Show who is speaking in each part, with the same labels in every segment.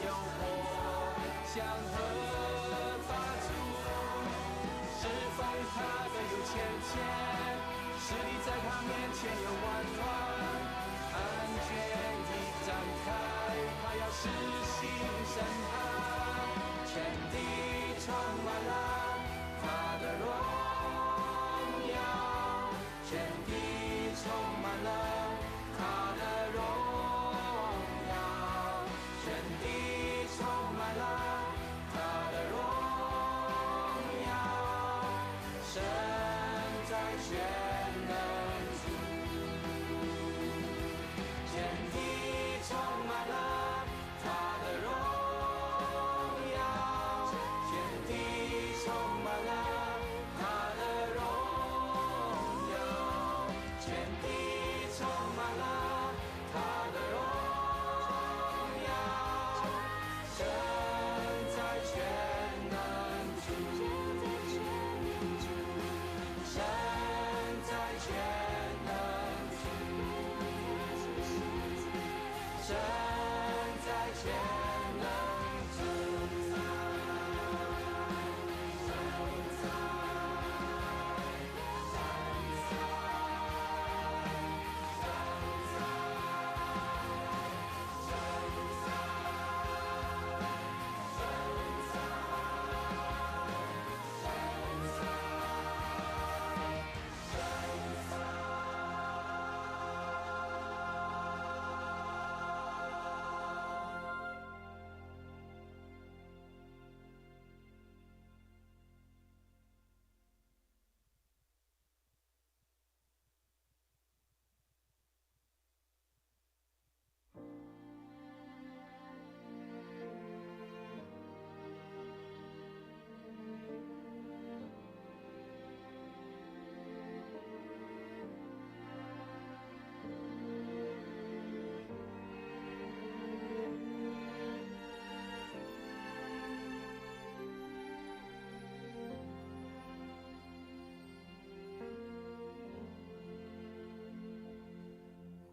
Speaker 1: 流火向何发出？是否他更有浅浅？是你在他面前有弯弯？安全一展开，他要施行审判，全地充满了他的荣耀，全地充满了他的荣耀，全地充满了他的荣耀，神在全能处，全地充满了他的荣耀，全地充满了他的荣耀，全地充满了他的荣耀，神在全能处，神在全能处，神在全能处。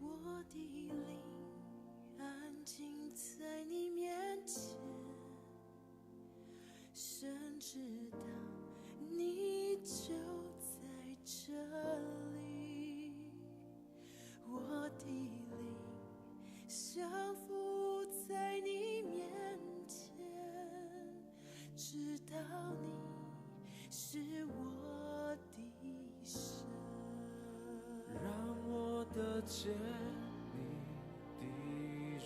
Speaker 2: 我的灵安静在你面前，神知道你就在这里。我的灵降服在你面前，知道你是我的神。
Speaker 3: 让我得见你的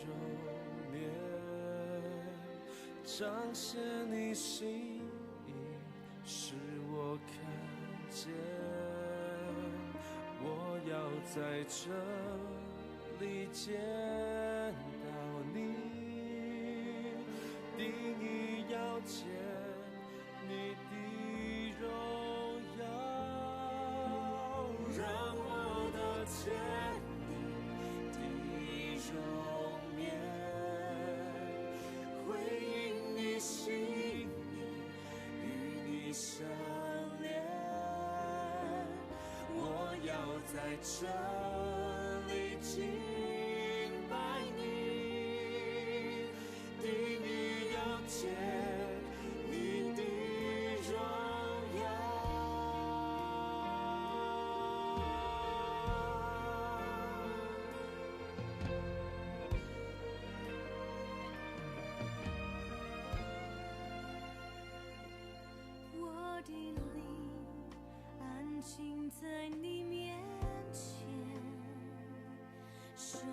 Speaker 3: 容颜，彰显你心意，使我看见。我要在这里见到你，定义要见你的荣耀。让我得见你的容颜，回应你心意，与你相连。我要在这里敬拜你，定义要见你的荣耀。
Speaker 2: 我的灵安静在你面前，神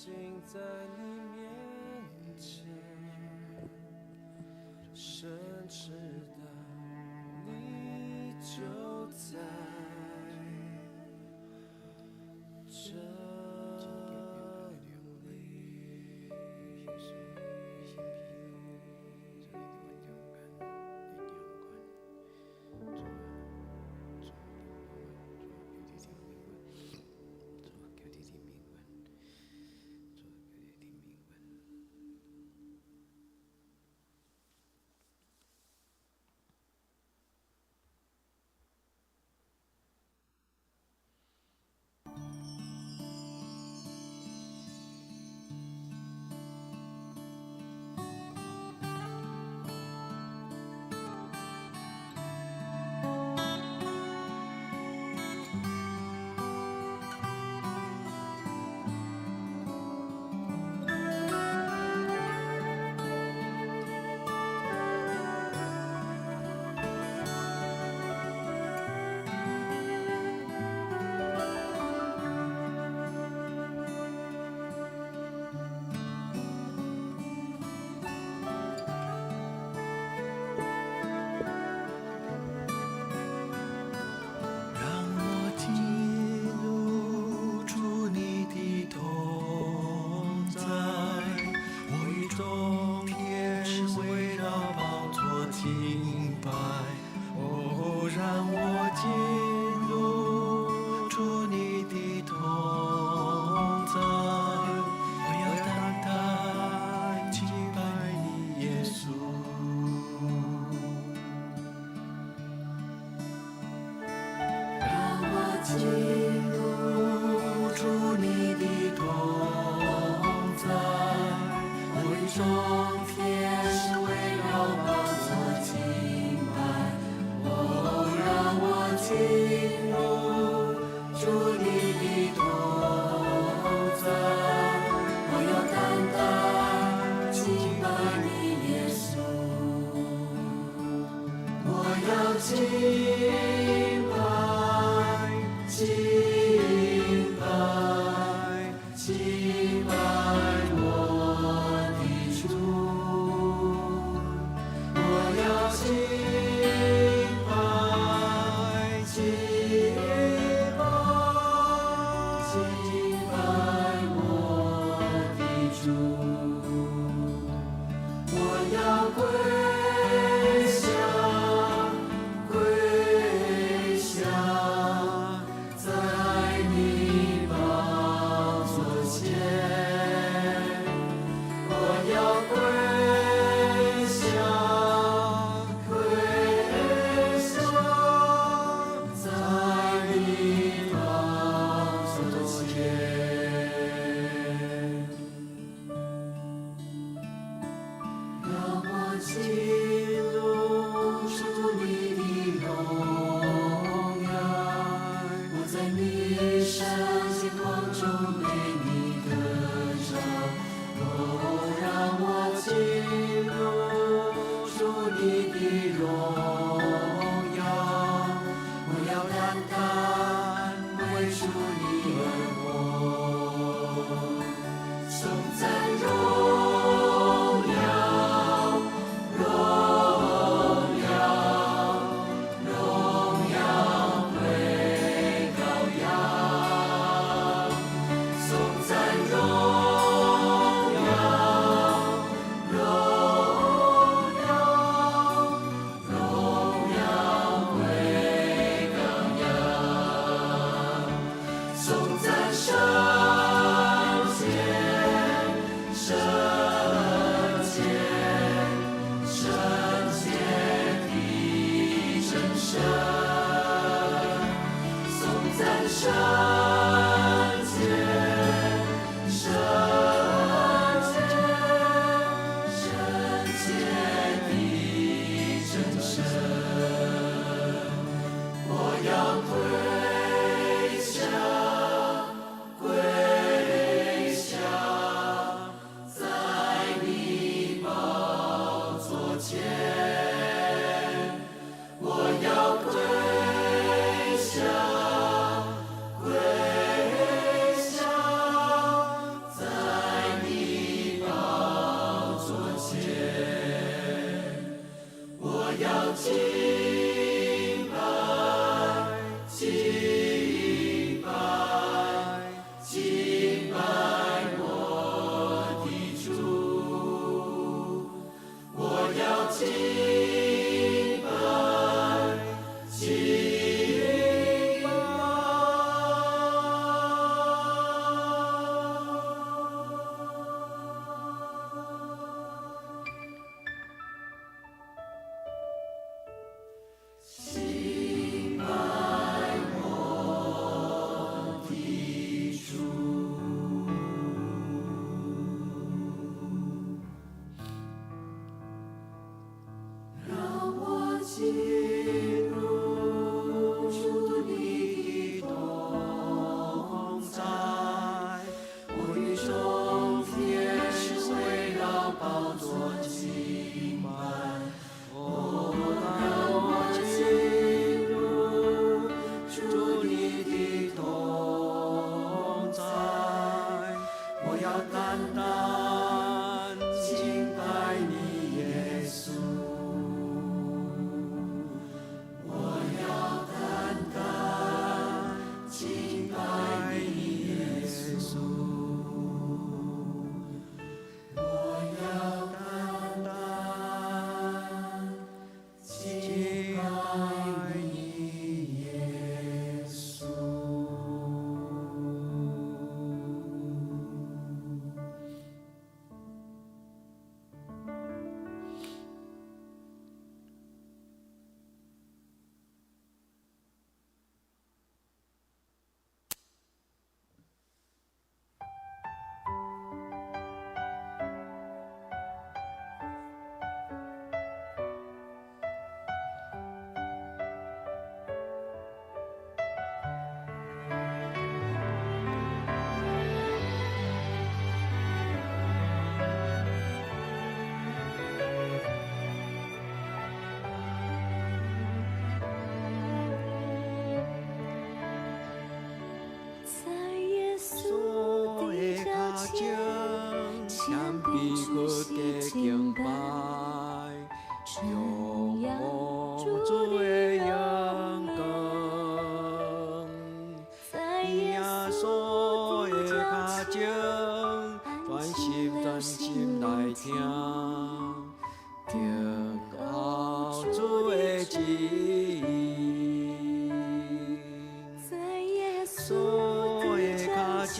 Speaker 3: 静在你面前，深知道你就在这里。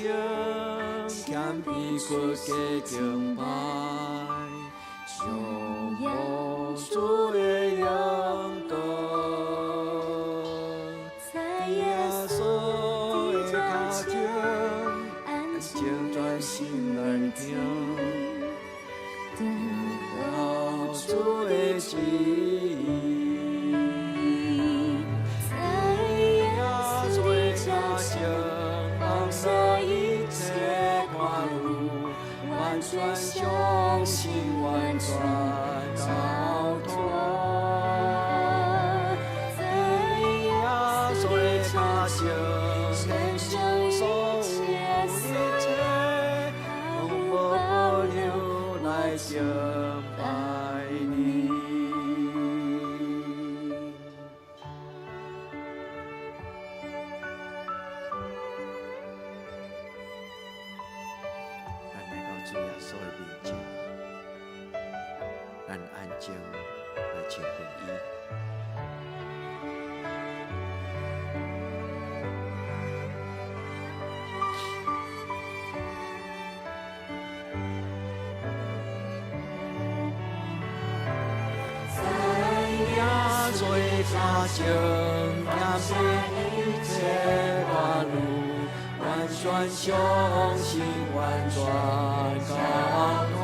Speaker 3: 情，欠彼过加敬拜，上无主的应当，
Speaker 2: 在耶
Speaker 3: 耶
Speaker 2: 稣
Speaker 3: 稣的
Speaker 2: 的脚
Speaker 3: 脚
Speaker 2: 前，
Speaker 3: 前，
Speaker 2: 安静
Speaker 3: 静专
Speaker 2: 的
Speaker 3: 心
Speaker 2: 心
Speaker 3: 来
Speaker 2: 聆
Speaker 3: 听，
Speaker 2: 听，
Speaker 3: 我主的旨意。
Speaker 2: 在耶稣的脚前，放下一切挂虑，完全相信，完全交托。在耶稣的脚前，献上所有一切，毫无保留来敬拜你。咱来到主耶稣的面前，咱安静来亲近伊。耶稣的脚前，欠下一切挂虑，完全相信，完全交托。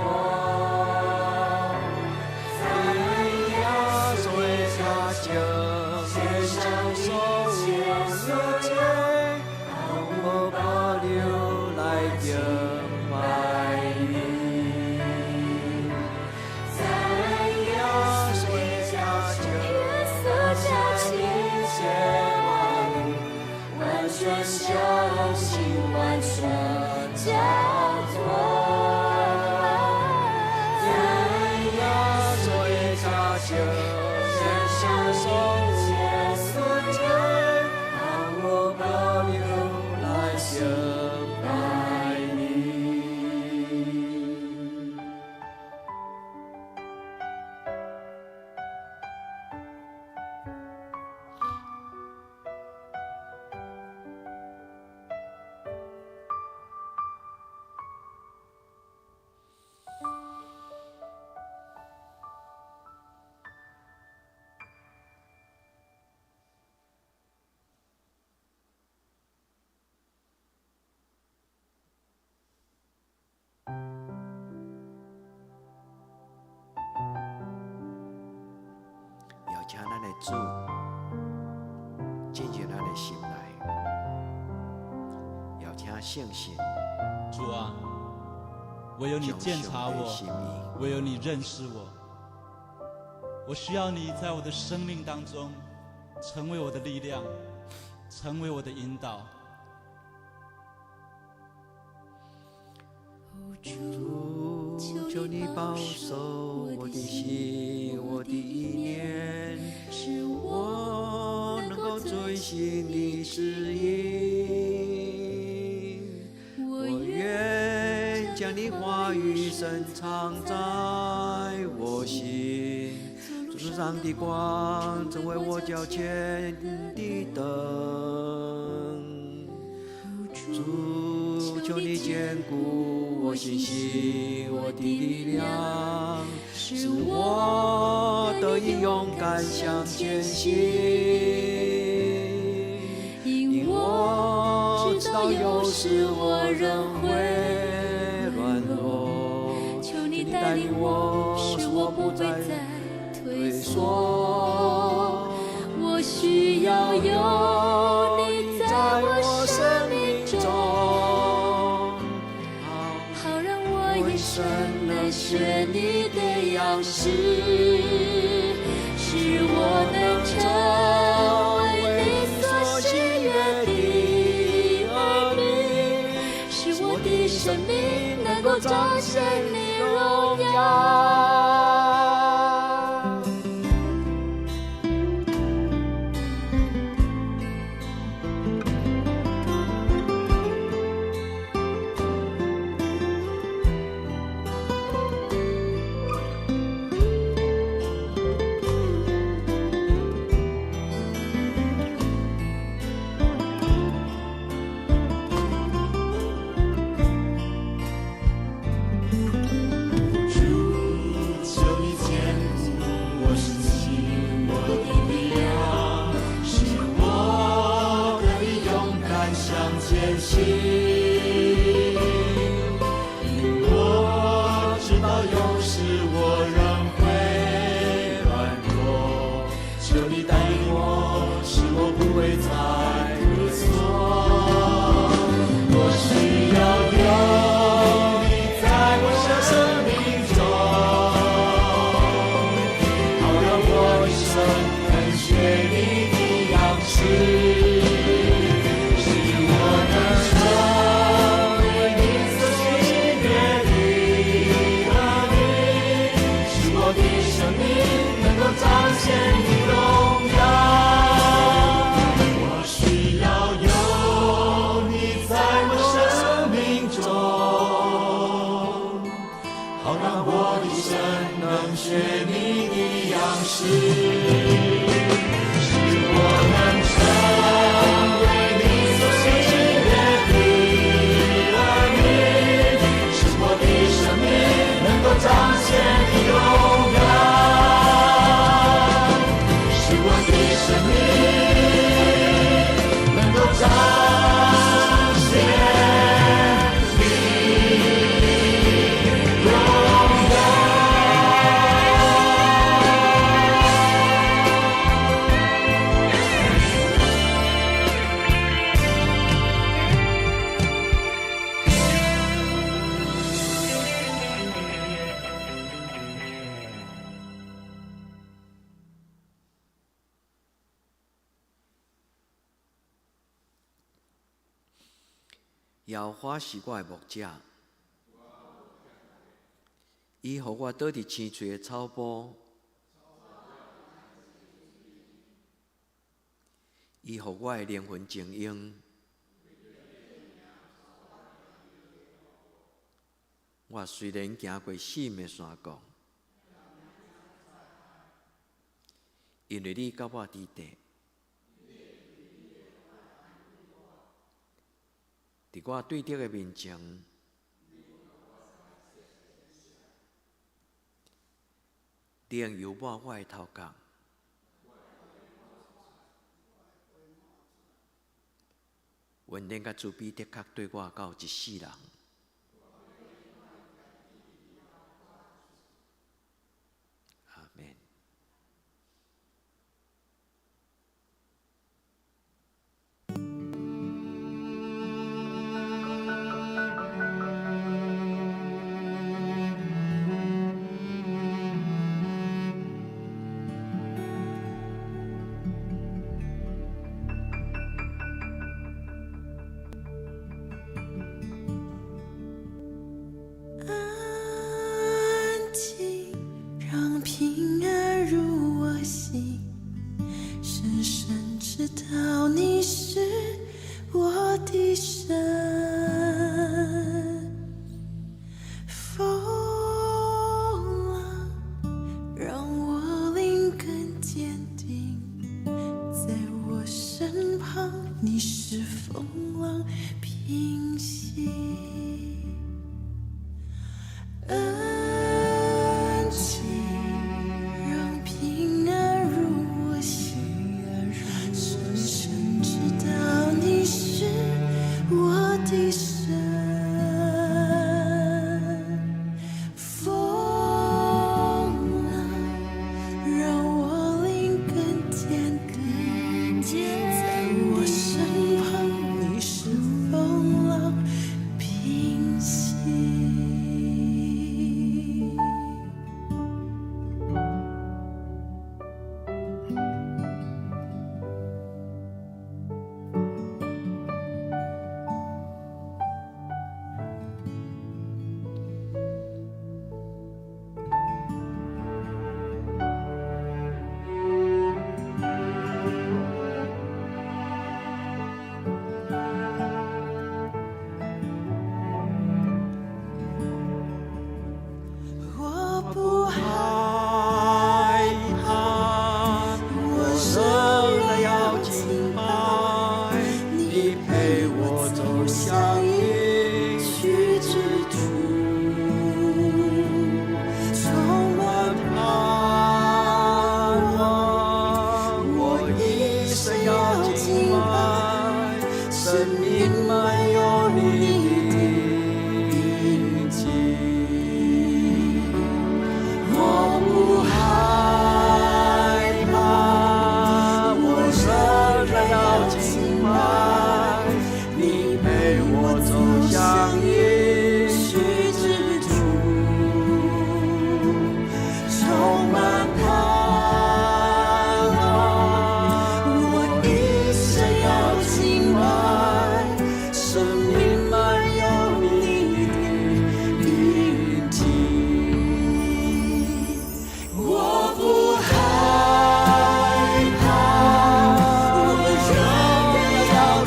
Speaker 2: 在耶稣的脚前，献上所有一切，毫无保留来敬拜你。在耶稣的脚前，一切挂虑，完全相信，完全交托。在耶稣的脚前，献上所有一切，毫无保留来敬拜你。邀请咱的主进入咱的心内，邀请圣神
Speaker 1: 主啊，唯有你鉴察
Speaker 3: 将上帝的心
Speaker 1: 我，
Speaker 3: 意，
Speaker 1: 唯有你认识我。我需要你在我的生命当中，成为我的力量，成为我的引导。
Speaker 3: 主，求你保守我的心，我的意念，使我能够遵行你旨意。我愿将你话语深藏在我心，主上的光成为我脚前的灯。主，求你坚固我信心，我的力量，使我得以勇敢向前行。因我知道有时我仍会软弱，求你带领我，使我不再退缩。我需要有你在我生命中，好让我一生能学你的样式，使我能成为你所喜悦的儿女，使我的生命能够彰显你荣耀。
Speaker 2: 艰辛，因我知道有时我仍会软弱，求你带领我，使我不会再退缩。我需要有你在我生命中，好让我一生能学你的样式。学你的样式，使我能成为你所喜悦的儿女，使我的生命能够彰显你荣耀，使我的生命能够彰显。
Speaker 4: 耶和华是我的牧者，伊予我倒伫青翠的草坡，伊予我的灵魂静养。我虽然行过死命的山谷，因为你甲我伫地。伫我对敌的面前，你用油抹我的头壳，温暖甲慈悲的确对我到一世人。阿们。
Speaker 5: 在我身旁，你是风浪平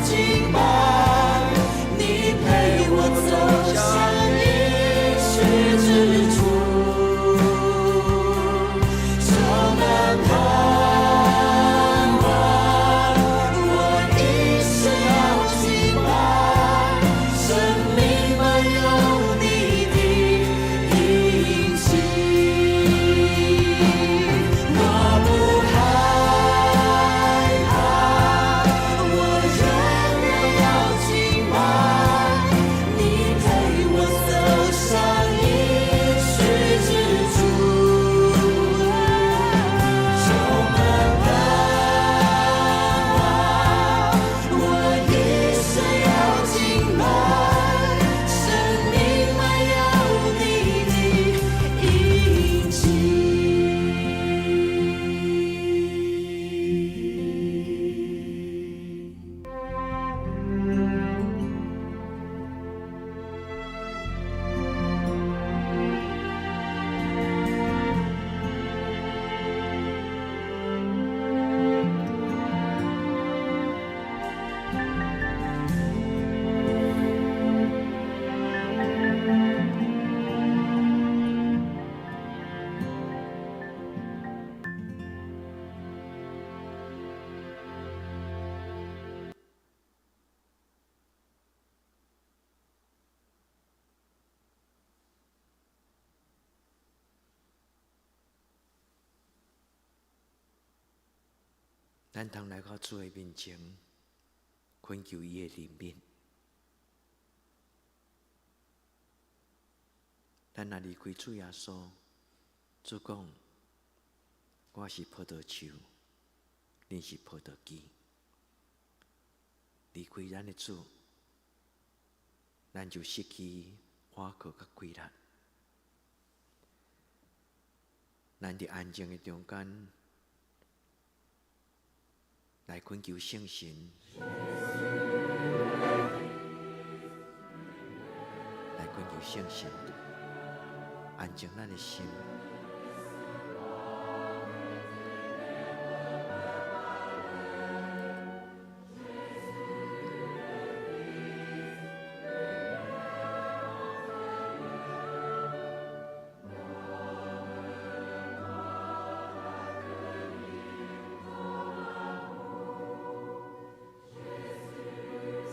Speaker 2: 敬拜，你陪我走向应许之处，充满盼望，我一生要敬拜，生命满有你的印记，我不害怕，我仍然要敬拜，你陪我走上应许之处，充满盼望，我一生要敬拜，生命满有你的印记。
Speaker 4: 咱通来到主的面前，恳求伊的怜悯。咱若离开主耶稣，主讲：我是葡萄树，你是葡萄枝。离开咱的主，咱就失去花果甲规律。咱伫安静的中间，来恳求圣神，来恳求圣神，安静咱的心。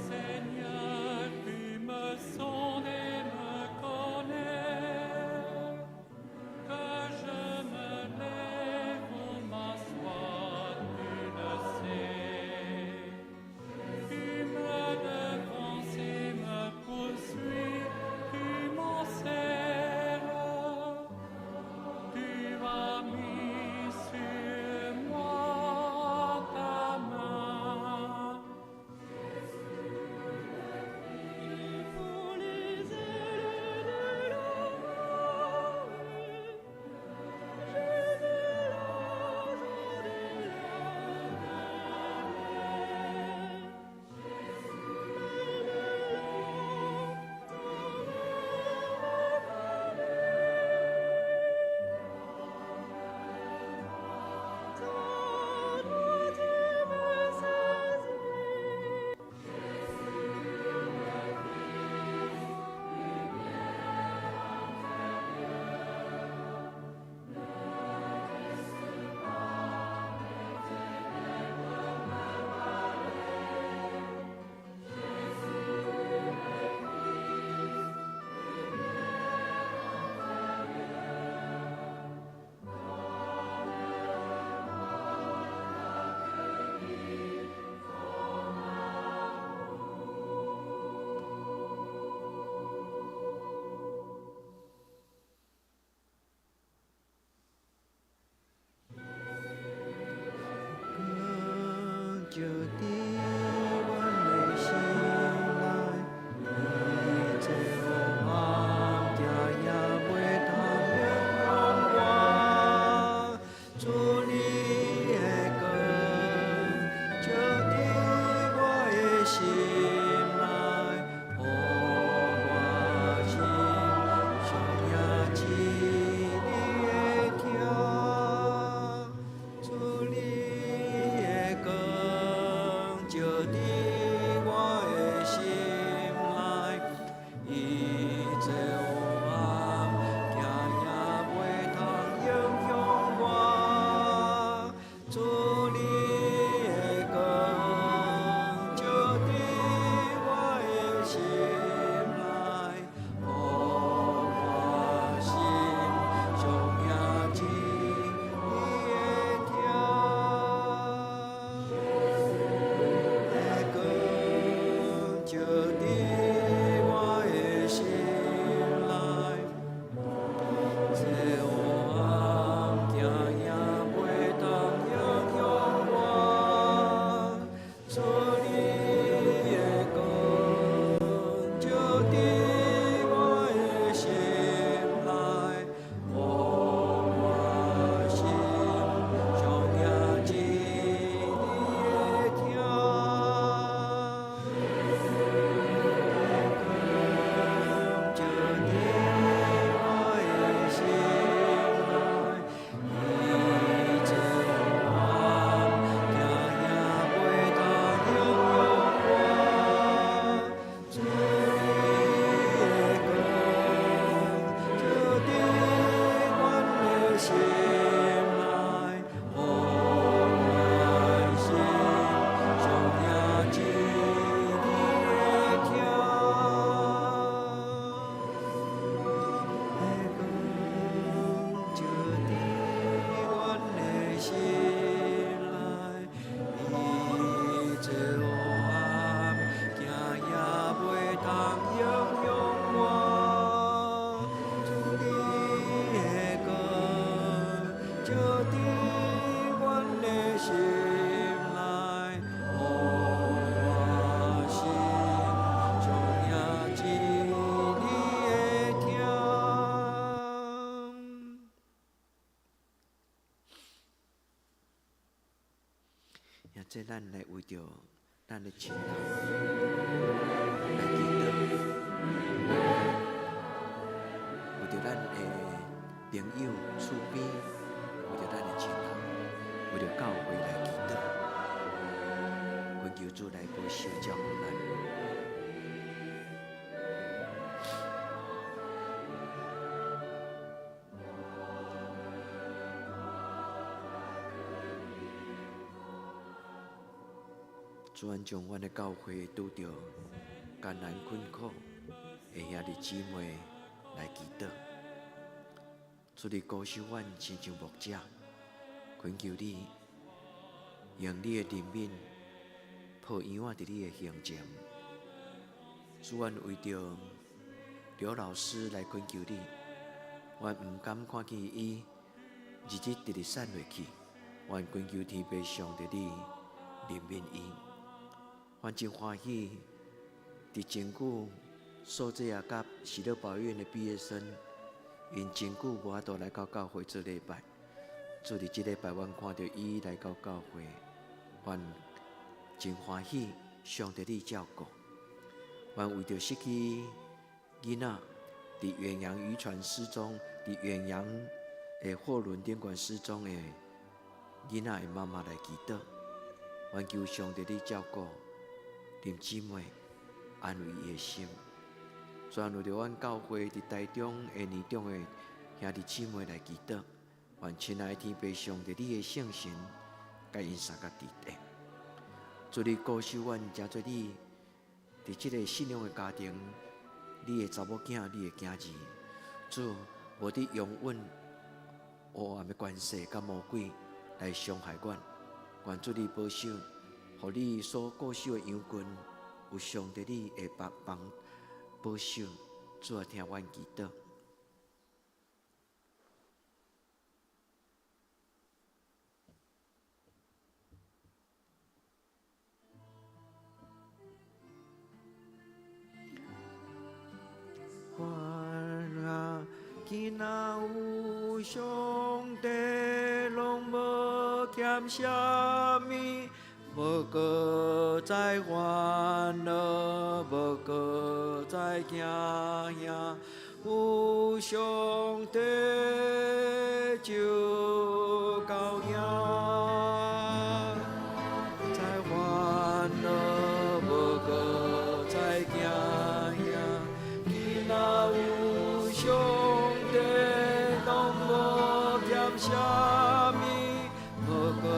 Speaker 1: Seigneur, tu me sondes et me connais, que
Speaker 4: 这咱来为着咱的亲人来祈祷，为着咱的朋友厝边，为着咱的亲人，为着教会来祈祷，恳求主来保守照顾咱。主愿将阮的教会拄着艰难困苦的兄弟姊妹来祈祷，主你鼓守阮亲像牧者，恳求你用你的怜悯抱养伫你的胸前。主愿为着刘老师来恳求你，阮毋甘看见伊日日直直散落去，阮恳求天父上帝你怜悯伊。阮真欢喜，伫真久受这也甲喜乐保院的毕业生，因真久无法度来到教会做礼拜。主伫即礼拜，阮看到伊来到教会，阮真欢喜，上帝你照顾。阮为着失去囡仔，伫远洋渔船失踪，伫远洋的货轮顶管失踪的囡仔的妈妈来祈祷。阮求上帝你照顾。林姊妹安慰伊的心，全为着阮教会伫台中的年长的兄弟姊妹来祈祷，愿亲爱的天父上帝你的圣神，甲因三甲伫地。主你鼓守阮，诚做你伫即个信仰的家庭，你的查某囝，你的囝儿，主无伫容忍黑暗的关系甲魔鬼来伤害阮，愿主你保守。互你所固守的羊群，有上帝你的帮保守，主啊，听阮祈祷。我啊，今仔有上帝，拢无欠啥物。无搁再烦恼，无搁再惊吓，有上帝就够赢。再烦恼，无搁再惊吓，今仔有上帝，拢无欠啥物，无搁。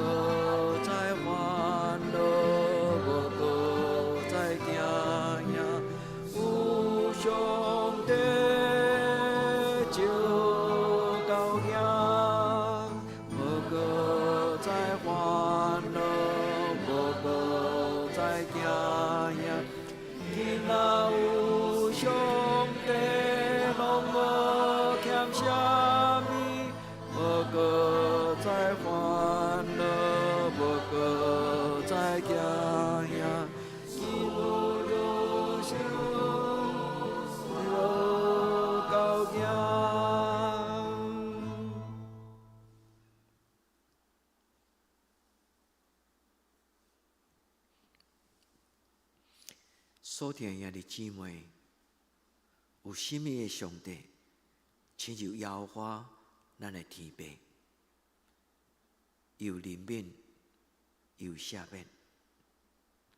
Speaker 4: 所听兄弟姊妹，有甚物的上帝，亲像耶和华咱的天父，又怜悯又赦免。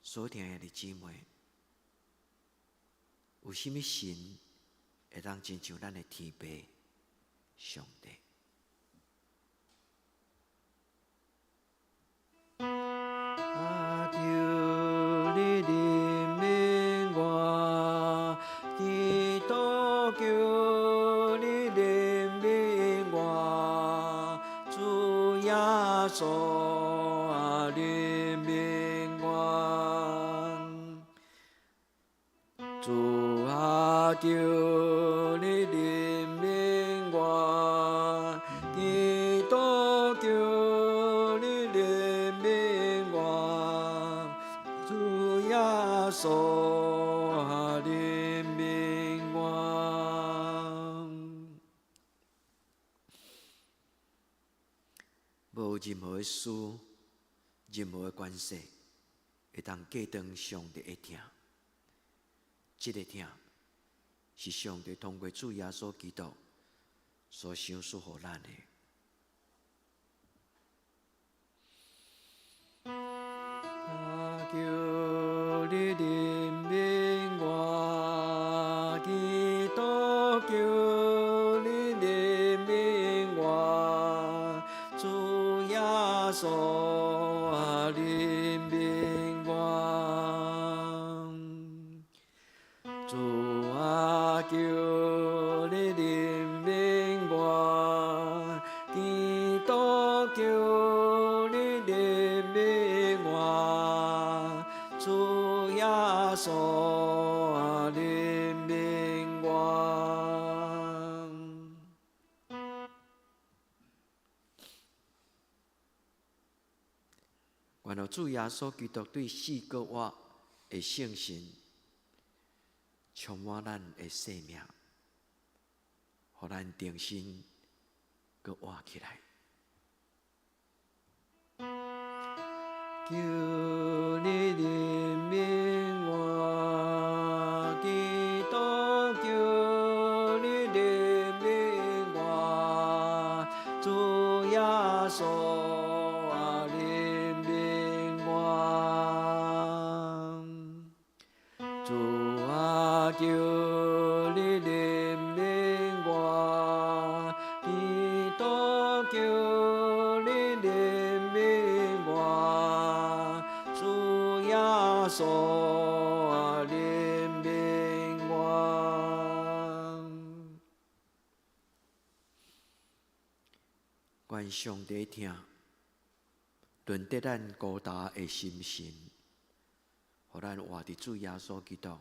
Speaker 4: 所听兄弟姊妹，有甚物神会当亲像咱的天父上帝？啊，求你怜悯我，祈祷求你怜悯我，主耶稣啊，怜悯我，主啊，求你怜悯我，祈祷求你怜悯我，主耶稣啊，怜悯我。无任何的事任何的关系会当过当上帝的疼。这个疼是上帝通过主耶稣基督所赏赐予咱的。求你怜悯我，基督求你怜悯我，主耶稣啊怜悯我，主啊求你怜悯我，基督求你怜悯我，主耶稣啊怜悯我。然后主耶稣基督对四个我的圣神充满咱的生命，互咱重新搁活起来。求你怜悯我，基督求你怜悯我，主耶稣啊怜悯我，主啊求你怜悯我，基督求你怜悯我，主耶稣啊怜悯我。愿上帝听，轮得咱高大的心神，互咱活伫主耶稣基督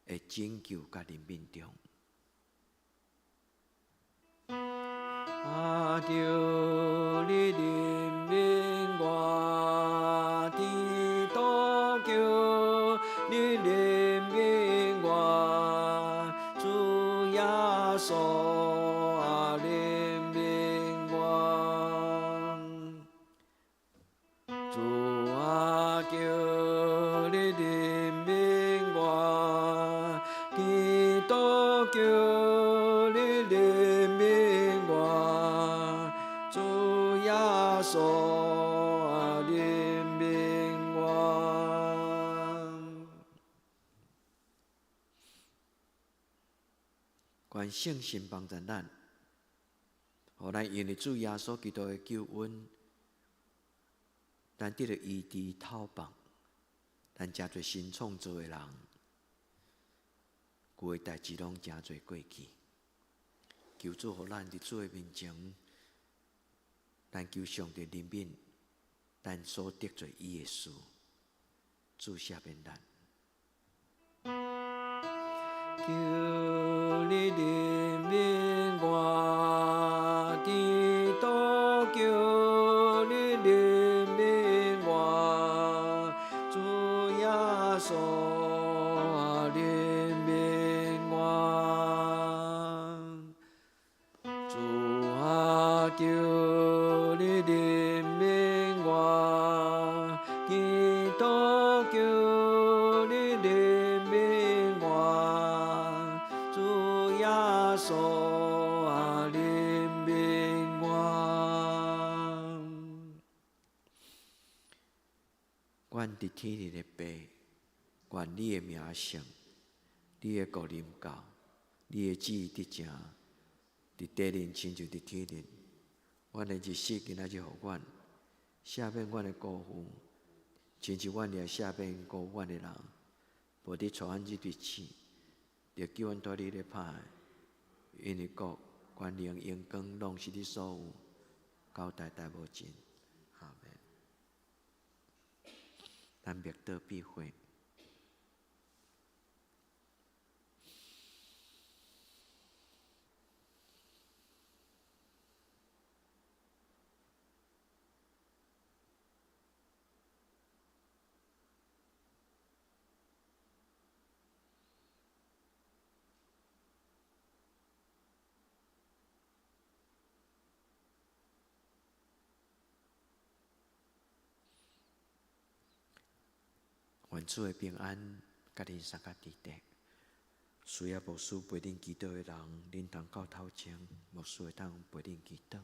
Speaker 4: 的拯救甲怜悯中。啊，求你怜悯我，基督求你怜悯我，主耶稣啊怜悯我，主啊求你怜悯我，基督求你怜悯我，主耶稣啊怜悯我。愿圣神帮助咱，互咱因为主耶稣基督的救恩，咱得到医治透放，咱真侪新创造的人，旧的代志拢真侪过去。求主互咱伫主的面前，咱求上帝怜悯咱所得罪伊的事，主赦免咱。求你怜悯我，基督求你怜悯我，主耶稣啊怜悯我，主啊求你怜悯我，基督求你怜悯我，主耶稣啊怜悯我。愿伫天里的爸，愿你的名圣，你的国临到，你的旨意得成，伫地里亲像伫天里。阮的日子今仔日互阮，赦免阮的过犯，亲像阮也赦免过阮的人，无伫带阮入地试，着叫阮带你咧歹，因为国、权能、荣光，拢是你所有，到代代无尽。阿门。咱灭道必会。愿主的平安，甲恁三甲伫地。需要牧师陪恁祈祷的人，恁通到头前，牧师会当陪恁祈祷。